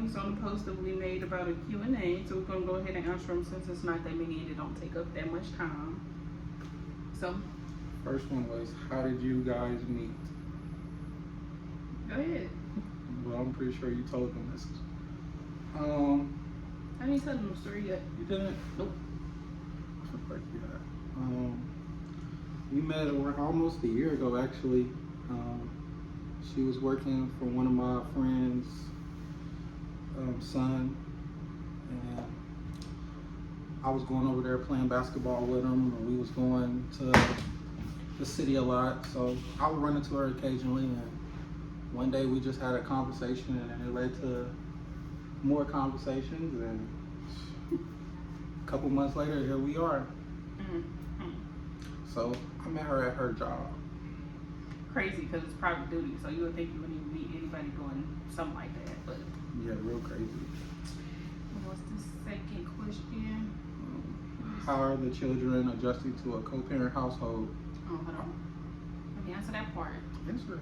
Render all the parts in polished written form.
questions on the post that we made about a Q&A, so we're going to go ahead and answer them since it's not that many and it don't take up that much time. So, first one was, how did you guys meet? go ahead. Well, I'm pretty sure you told them this. I didn't tell them the story yet. You didn't? Nope. We met almost a year ago, actually. She was working for one of my friends' son, and I was going over there playing basketball with him, and we was going to the city a lot, so I would run into her occasionally, and one day we just had a conversation, and then it led to more conversations, and a couple months later, here we are. Mm-hmm. So I met her at her job. Crazy because it's private duty, so you would think you wouldn't even meet anybody doing something like that, but Yeah, real crazy. what's the second question? How are the children adjusting to a co-parent household? Oh, hold on. Let me answer that part. Answer.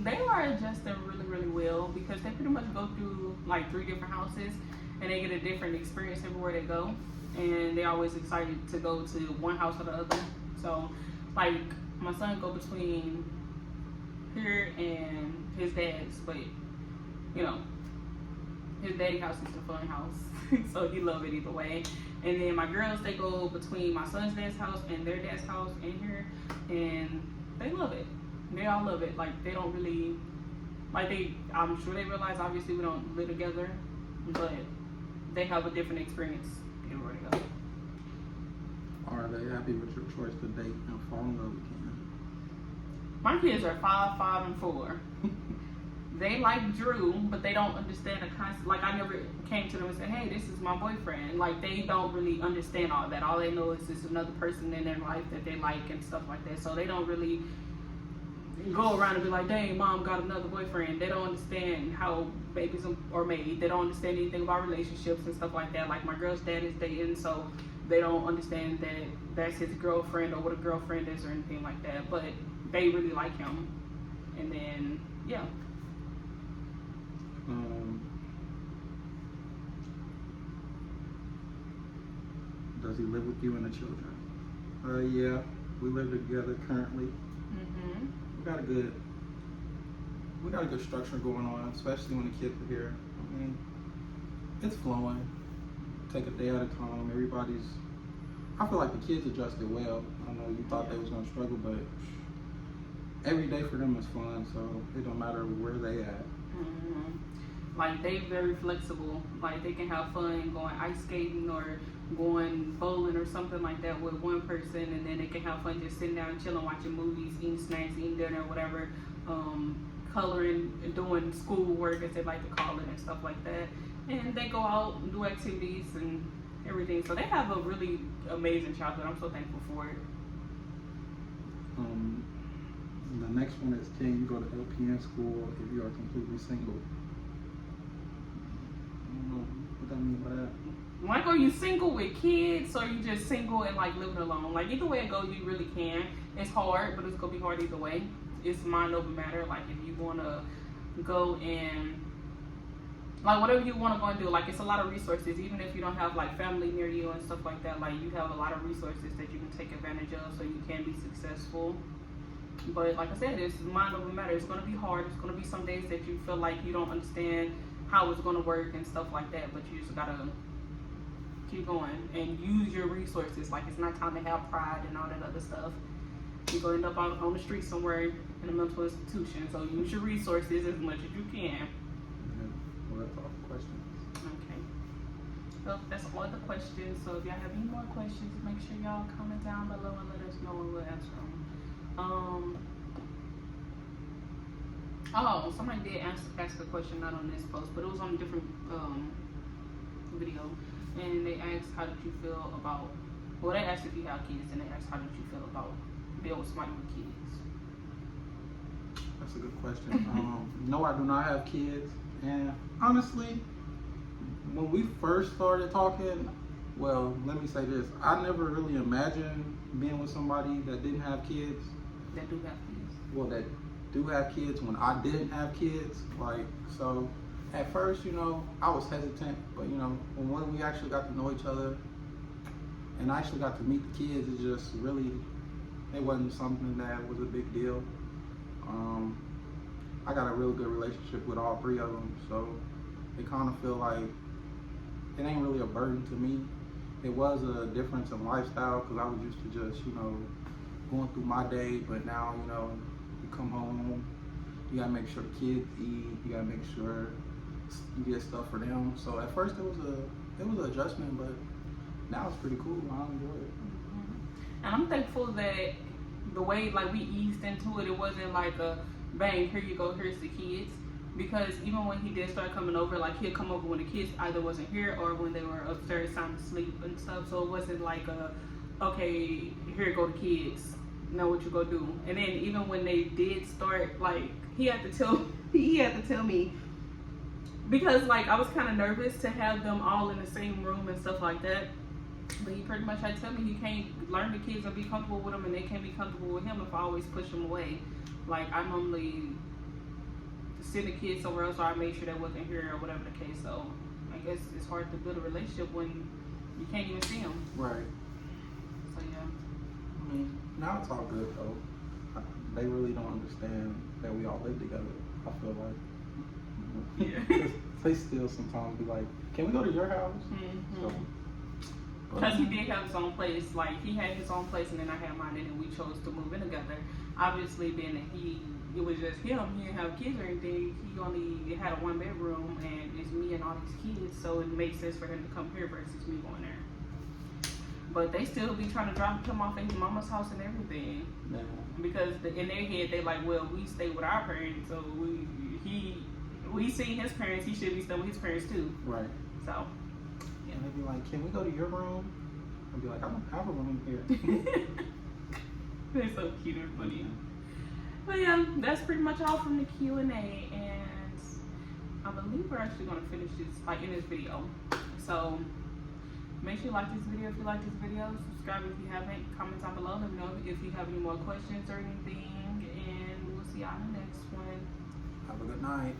They are adjusting really, really well because they pretty much go through like 3 different houses and they get a different experience everywhere they go. And they're always excited to go to one house or the other. So, like, my son go between here and his dad's, but, you know, his daddy house is the fun house. So he love it either way. And then my girls, they go between my son's dad's house and their dad's house in here, and they love it. They all love it. Like, they don't really, like, I'm sure they realize obviously we don't live together, but they have a different experience everywhere they go. Are they happy with your choice to date and fall in love again? My kids are 5, 5, and 4. They like Drew, but they don't understand the concept. Like, I never came to them and said, hey, this is my boyfriend. Like, they don't really understand all that. All they know is it's another person in their life that they like and stuff like that. So they don't really go around and be like, dang, mom got another boyfriend. They don't understand how babies are made. They don't understand anything about relationships and stuff like that. Like, my girl's dad is dating, so they don't understand that that's his girlfriend or what a girlfriend is or anything like that. But they really like him. And then, yeah. Does he live with you and the children? Yeah, we live together currently. Mm-hmm. We got a good structure going on, especially when the kids are here. I mean, it's flowing. Take a day at a time. I feel like the kids adjusted well. I know you thought they was gonna struggle, but every day for them is fun, so it don't matter where they at. Mm-hmm. Like, they very flexible. Like, they can have fun going ice skating or going bowling or something like that with one person, and then they can have fun just sitting down, chilling, watching movies, eating snacks, eating dinner, whatever, coloring, doing school work, as they like to call it, and stuff like that. And they go out and do activities and everything. So they have a really amazing childhood. I'm so thankful for it. The next one is, can you go to LPN school if you are completely single? I don't know what that means by that. Like, are you single with kids, or you just single and like living alone? Like, either way it goes, you really can. It's hard, but it's gonna be hard either way. It's mind over matter. Like, if you wanna go and like whatever you wanna go and do, like, it's a lot of resources. Even if you don't have like family near you and stuff like that, like, you have a lot of resources that you can take advantage of, so you can be successful. But like I said, it's mind over matter. It's gonna be hard. It's gonna be some days that you feel like you don't understand how it's gonna work and stuff like that. But you just gotta keep going and use your resources. Like, it's not time to have pride and all that other stuff. You're gonna end up on the street somewhere in a mental institution. So use your resources as much as you can. Well, that's all the questions. Okay. So that's all the questions. So if y'all have any more questions, make sure y'all comment down below and let us know and we'll answer them. Oh, somebody did ask a question, not on this post, but it was on a different video, and they asked, how did you feel about, well, they asked if you have kids, and they asked, how did you feel about being with somebody with kids? That's a good question. No, I do not have kids, and honestly, when we first started talking, well, let me say this, I never really imagined being with somebody that didn't have kids. That do have kids. Well, that do have kids when I didn't have kids. Like, so At first, you know, I was hesitant, but you know, when we actually got to know each other and I actually got to meet the kids, it just really, it wasn't something that was a big deal. I got a real good relationship with all three of them, so it kind of feel like it ain't really a burden to me. It was a difference in lifestyle because I was used to just, you know, going through my day, but now, you know, you come home, you gotta make sure the kids eat, you gotta make sure you get stuff for them. So at first it was an adjustment, but now it's pretty cool. I enjoy it. And I'm thankful that the way like we eased into it, it wasn't like a bang, here you go, here's the kids. Because even when he did start coming over, like he'd come over when the kids either wasn't here or when they were upstairs sound asleep and stuff. So it wasn't like a, okay, here go the kids, know what you go do. And then even when they did start, like he had to tell me, because like I was kind of nervous to have them all in the same room and stuff like that. But he pretty much had to tell me he can't learn the kids and be comfortable with them, and they can't be comfortable with him if I always push them away. Like I normally send the kids somewhere else, or I made sure they wasn't here or whatever the case. So I guess it's hard to build a relationship when you can't even see them. Right. So yeah. I mean, now it's all good though. They really don't understand that we all live together. I feel like. Yeah. They still sometimes be like, "Can we go to your house?" Mm-hmm. So, Because he did have his own place, like he had his own place, and then I had mine, and then we chose to move in together. Obviously, being that it was just him, he didn't have kids or anything. He only had a 1-bedroom, and it's me and all these kids, so it makes sense for him to come here versus me going there. But they still be trying to drop him off at his mama's house and everything, yeah. because in their head they like, well, we stay with our parents, so we see his parents, he should be staying with his parents too. Right. So. And they'd be like, "Can we go to your room?" I'd be like, "I don't have a room here." They're so cute and funny. But yeah, that's pretty much all from the Q&A, and I believe we're actually going to finish this like in this video. So make sure you like this video if you like this video, subscribe if you haven't, comment down below, let me know if you have any more questions or anything, and we'll see y'all in the next one. Have a good night.